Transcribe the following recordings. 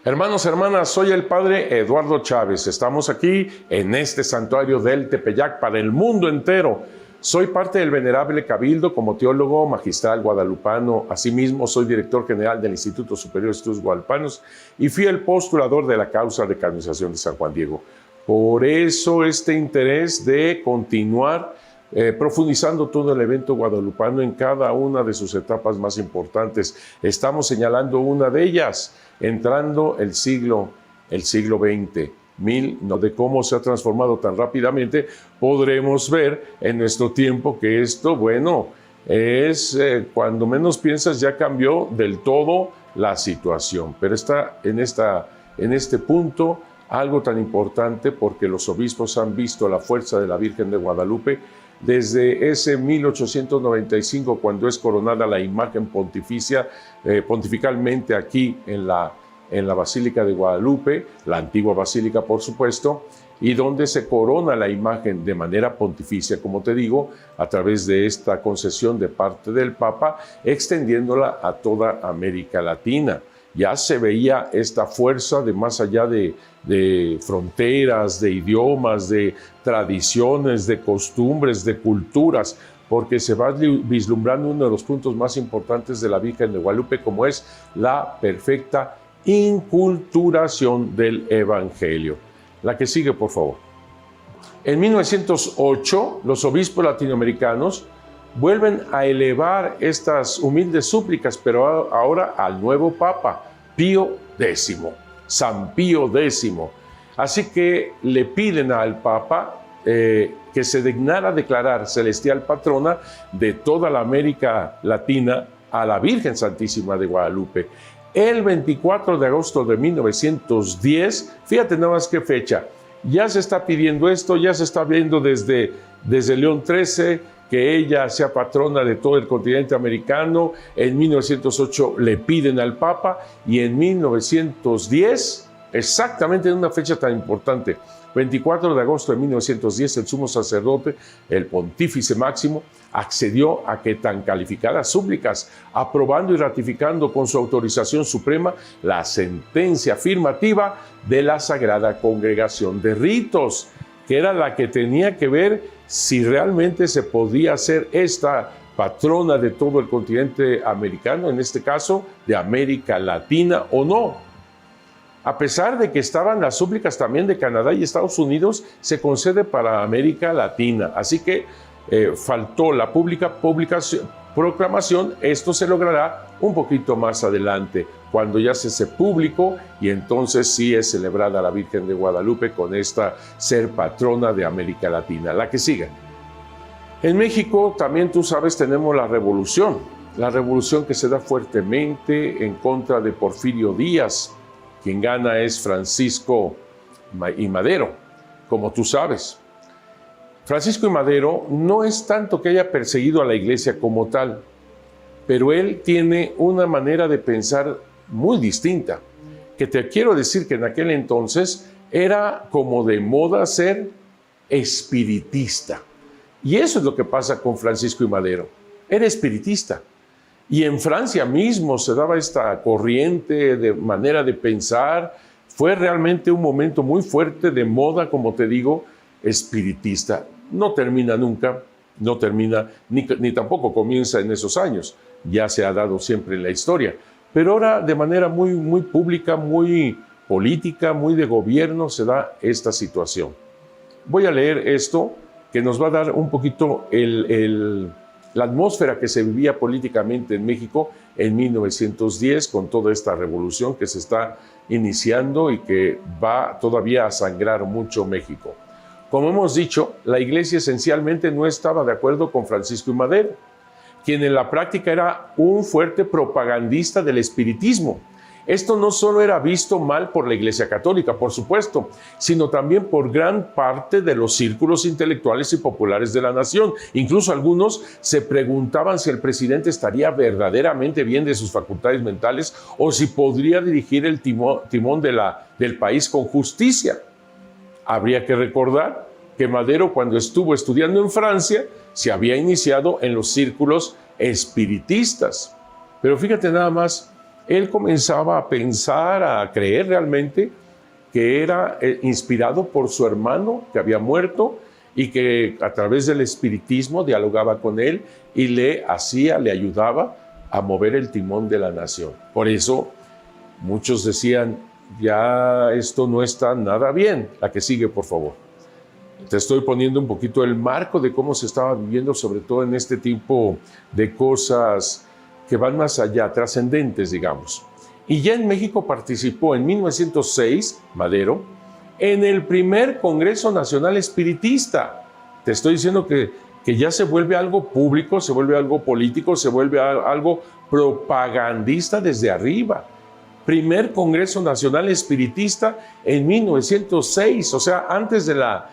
Hermanos, hermanas, soy el Padre Eduardo Chávez. Estamos aquí en este santuario del Tepeyac para el mundo entero. Soy parte del Venerable Cabildo como teólogo magistral guadalupano. Asimismo, soy director general del Instituto Superior de Estudios Guadalupanos y fiel postulador de la causa de canonización de San Juan Diego. Por eso este interés de continuar profundizando todo el evento guadalupano en cada una de sus etapas más importantes. Estamos señalando una de ellas, entrando el siglo XX. De cómo se ha transformado tan rápidamente, podremos ver en nuestro tiempo que esto, bueno, es cuando menos piensas ya cambió del todo la situación. Pero está en este punto algo tan importante porque los obispos han visto la fuerza de la Virgen de Guadalupe desde ese 1895, cuando es coronada la imagen pontificia, pontificalmente aquí en la Basílica de Guadalupe, la antigua basílica por supuesto, y donde se corona la imagen de manera pontificia, como te digo, a través de esta concesión de parte del Papa, extendiéndola a toda América Latina. Ya se veía esta fuerza de más allá de fronteras, de idiomas, de tradiciones, de costumbres, de culturas, porque se va vislumbrando uno de los puntos más importantes de la Virgen de Guadalupe, como es la perfecta inculturación del Evangelio. La que sigue, por favor. En 1908, los obispos latinoamericanos vuelven a elevar estas humildes súplicas, pero ahora al nuevo Papa, Pío X, San Pío X. Así que le piden al Papa que se dignara declarar celestial patrona de toda la América Latina a la Virgen Santísima de Guadalupe. El 24 de agosto de 1910, fíjate nada más qué fecha, ya se está pidiendo esto, ya se está viendo desde León XIII, que ella sea patrona de todo el continente americano. En 1908 le piden al Papa y en 1910, exactamente en una fecha tan importante, 24 de agosto de 1910, el sumo sacerdote, el pontífice máximo, accedió a que tan calificadas súplicas, aprobando y ratificando con su autorización suprema la sentencia afirmativa de la Sagrada Congregación de Ritos, que era la que tenía que ver si realmente se podía ser esta patrona de todo el continente americano, en este caso de América Latina o no. A pesar de que estaban las súplicas también de Canadá y Estados Unidos, se concede para América Latina. Así que faltó la proclamación. Esto se logrará un poquito más adelante, cuando ya se hace público y entonces sí es celebrada la Virgen de Guadalupe con esta ser patrona de América Latina. La que sigue. En México también, tú sabes, tenemos la revolución que se da fuertemente en contra de Porfirio Díaz. Quien gana es Francisco y Madero, como tú sabes. Francisco y Madero no es tanto que haya perseguido a la iglesia como tal, pero él tiene una manera de pensar muy distinta, que te quiero decir que en aquel entonces era como de moda ser espiritista. Y eso es lo que pasa con Francisco y Madero. Era espiritista. Y en Francia mismo se daba esta corriente de manera de pensar. Fue realmente un momento muy fuerte de moda, como te digo, espiritista. No termina nunca, no termina, ni tampoco comienza en esos años. Ya se ha dado siempre en la historia. Pero ahora de manera muy pública, muy política, muy de gobierno, se da esta situación. Voy a leer esto que nos va a dar un poquito la atmósfera que se vivía políticamente en México en 1910 con toda esta revolución que se está iniciando y que va todavía a sangrar mucho México. Como hemos dicho, la iglesia esencialmente no estaba de acuerdo con Francisco y Madero, quien en la práctica era un fuerte propagandista del espiritismo. Esto no solo era visto mal por la Iglesia Católica, por supuesto, sino también por gran parte de los círculos intelectuales y populares de la nación. Incluso algunos se preguntaban si el presidente estaría verdaderamente bien de sus facultades mentales o si podría dirigir el timón del país con justicia. Habría que recordar que Madero, cuando estuvo estudiando en Francia, se había iniciado en los círculos espiritistas. Pero fíjate nada más, él comenzaba a pensar, a creer realmente que era inspirado por su hermano que había muerto y que a través del espiritismo dialogaba con él y le ayudaba a mover el timón de la nación. Por eso muchos decían, ya esto no está nada bien. La que sigue, por favor. Te estoy poniendo un poquito el marco de cómo se estaba viviendo, sobre todo en este tipo de cosas que van más allá, trascendentes, digamos. Y ya en México participó en 1906, Madero, en el primer Congreso Nacional Espiritista. Te estoy diciendo que ya se vuelve algo público, se vuelve algo político, se vuelve algo propagandista desde arriba. Primer Congreso Nacional Espiritista en 1906, o sea, antes de la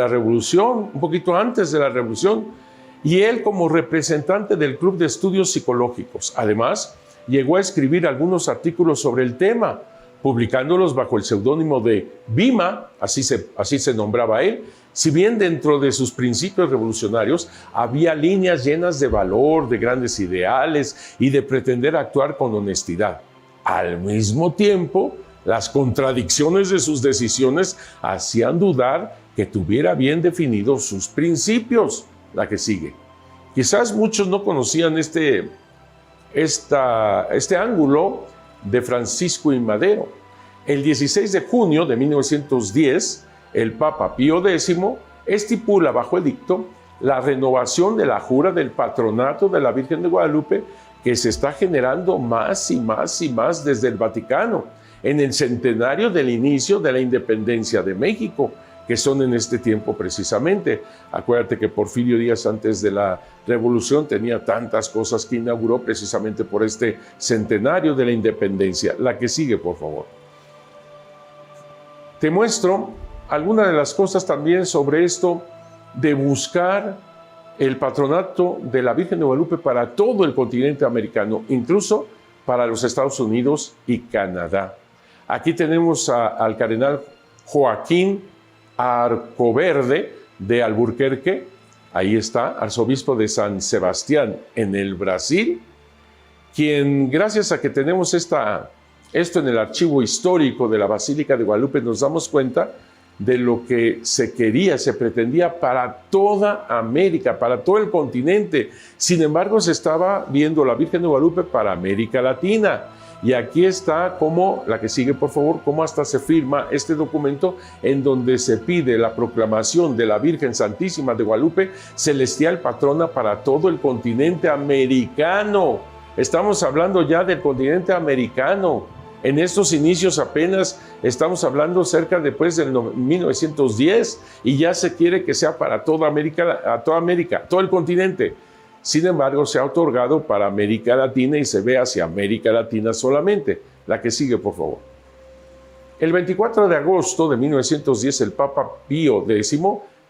Revolución, un poquito antes de la Revolución, y él como representante del Club de Estudios Psicológicos. Además, llegó a escribir algunos artículos sobre el tema, publicándolos bajo el seudónimo de Vima, así se nombraba él, si bien dentro de sus principios revolucionarios había líneas llenas de valor, de grandes ideales y de pretender actuar con honestidad. Al mismo tiempo, las contradicciones de sus decisiones hacían dudar que tuviera bien definidos sus principios. La que sigue. Quizás muchos no conocían este ángulo de Francisco I. Madero. El 16 de junio de 1910, el Papa Pío X estipula bajo edicto la renovación de la jura del patronato de la Virgen de Guadalupe, que se está generando más y más y más desde el Vaticano, en el centenario del inicio de la independencia de México, que son en este tiempo precisamente. Acuérdate que Porfirio Díaz, antes de la Revolución, tenía tantas cosas que inauguró precisamente por este centenario de la independencia. La que sigue, por favor. Te muestro algunas de las cosas también sobre esto de buscar el patronato de la Virgen de Guadalupe para todo el continente americano, incluso para los Estados Unidos y Canadá. Aquí tenemos al cardenal Joaquín Arcoverde de Alburquerque, ahí está, arzobispo de San Sebastián en el Brasil, quien, gracias a que tenemos esto en el archivo histórico de la Basílica de Guadalupe, nos damos cuenta de lo que se quería, se pretendía para toda América, para todo el continente. Sin embargo, se estaba viendo la Virgen de Guadalupe para América Latina. Y aquí está como, la que sigue por favor, cómo hasta se firma este documento en donde se pide la proclamación de la Virgen Santísima de Guadalupe, celestial patrona para todo el continente americano. Estamos hablando ya del continente americano. En estos inicios apenas estamos hablando cerca después del 1910 y ya se quiere que sea para toda América, todo el continente. Sin embargo, se ha otorgado para América Latina y se ve hacia América Latina solamente. La que sigue, por favor. El 24 de agosto de 1910, el Papa Pío X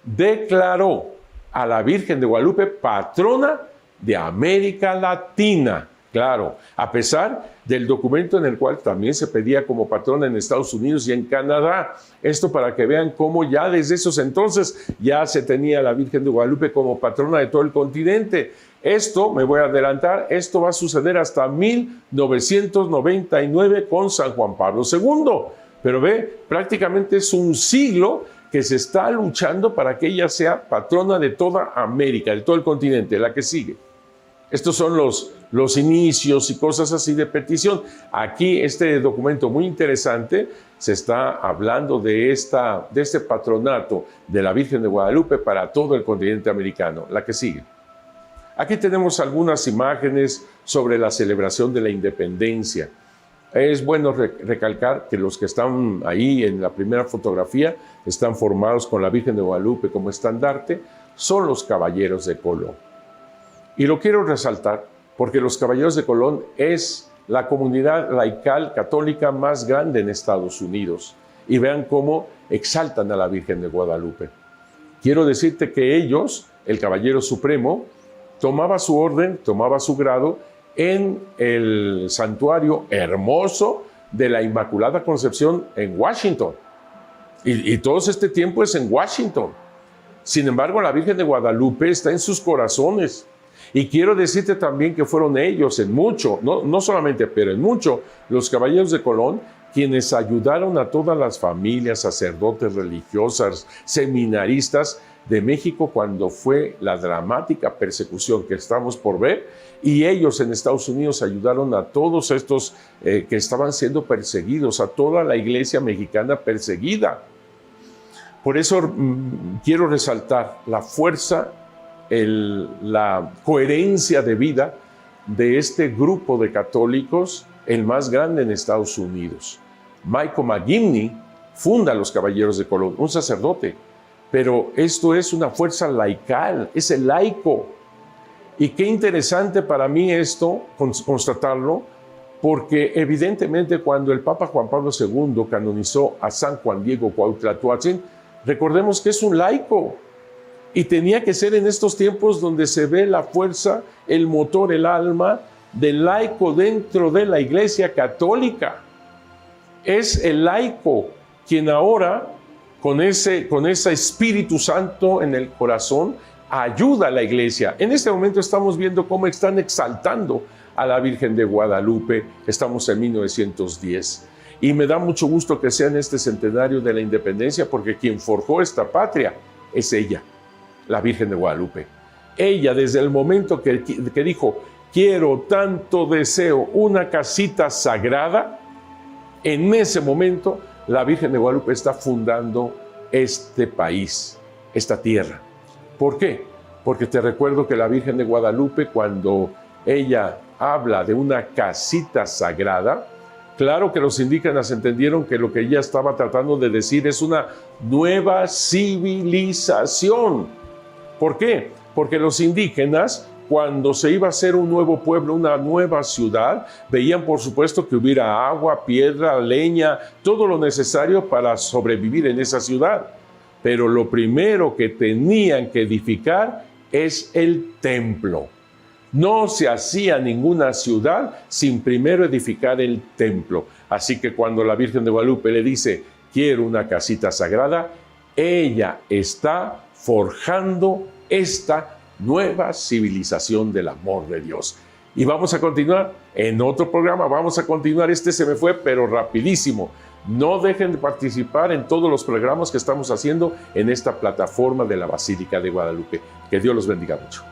declaró a la Virgen de Guadalupe patrona de América Latina. Claro, a pesar del documento en el cual también se pedía como patrona en Estados Unidos y en Canadá. Esto para que vean cómo ya desde esos entonces ya se tenía a la Virgen de Guadalupe como patrona de todo el continente. Esto, me voy a adelantar, esto va a suceder hasta 1999 con San Juan Pablo II. Pero ve, prácticamente es un siglo que se está luchando para que ella sea patrona de toda América, de todo el continente. La que sigue. Estos son los inicios y cosas así de petición. Aquí este documento muy interesante se está hablando de este patronato de la Virgen de Guadalupe para todo el continente americano. La que sigue. Aquí tenemos algunas imágenes sobre la celebración de la independencia. Es bueno recalcar que los que están ahí en la primera fotografía están formados con la Virgen de Guadalupe como estandarte, son los Caballeros de Colón. Y lo quiero resaltar porque los Caballeros de Colón es la comunidad laical católica más grande en Estados Unidos. Y vean cómo exaltan a la Virgen de Guadalupe. Quiero decirte que ellos, el Caballero Supremo, tomaba su orden, tomaba su grado en el santuario hermoso de la Inmaculada Concepción en Washington. Y todo este tiempo es en Washington. Sin embargo, la Virgen de Guadalupe está en sus corazones. Y quiero decirte también que fueron ellos en mucho, no solamente, pero en mucho, los caballeros de Colón, quienes ayudaron a todas las familias, sacerdotes, religiosas, seminaristas de México cuando fue la dramática persecución que estamos por ver, y ellos en Estados Unidos ayudaron a todos estos que estaban siendo perseguidos, a toda la iglesia mexicana perseguida. Por eso quiero resaltar la fuerza, la coherencia de vida de este grupo de católicos, el más grande en Estados Unidos. Michael McGivney funda los Caballeros de Colón, un sacerdote, pero esto es una fuerza laical, es el laico. Y qué interesante para mí esto, constatarlo, porque evidentemente cuando el Papa Juan Pablo II canonizó a San Juan Diego Cuauhtlatoatzin, recordemos que es un laico. Y tenía que ser en estos tiempos donde se ve la fuerza, el motor, el alma del laico dentro de la Iglesia Católica. Es el laico quien ahora, con ese Espíritu Santo en el corazón, ayuda a la Iglesia. En este momento estamos viendo cómo están exaltando a la Virgen de Guadalupe. Estamos en 1910. Y me da mucho gusto que sea en este centenario de la independencia, porque quien forjó esta patria es ella, la Virgen de Guadalupe. Ella, desde el momento que dijo, quiero tanto deseo una casita sagrada, en ese momento la Virgen de Guadalupe está fundando este país, esta tierra. ¿Por qué? Porque te recuerdo que la Virgen de Guadalupe, cuando ella habla de una casita sagrada, claro que los indígenas entendieron que lo que ella estaba tratando de decir es una nueva civilización. ¿Por qué? Porque los indígenas, cuando se iba a hacer un nuevo pueblo, una nueva ciudad, veían por supuesto que hubiera agua, piedra, leña, todo lo necesario para sobrevivir en esa ciudad. Pero lo primero que tenían que edificar es el templo. No se hacía ninguna ciudad sin primero edificar el templo. Así que cuando la Virgen de Guadalupe le dice, quiero una casita sagrada, ella está forjando esta nueva civilización del amor de Dios. Y vamos a continuar en otro programa, vamos a continuar, este se me fue pero rapidísimo. No dejen de participar en todos los programas que estamos haciendo en esta plataforma de la Basílica de Guadalupe. Que Dios los bendiga mucho.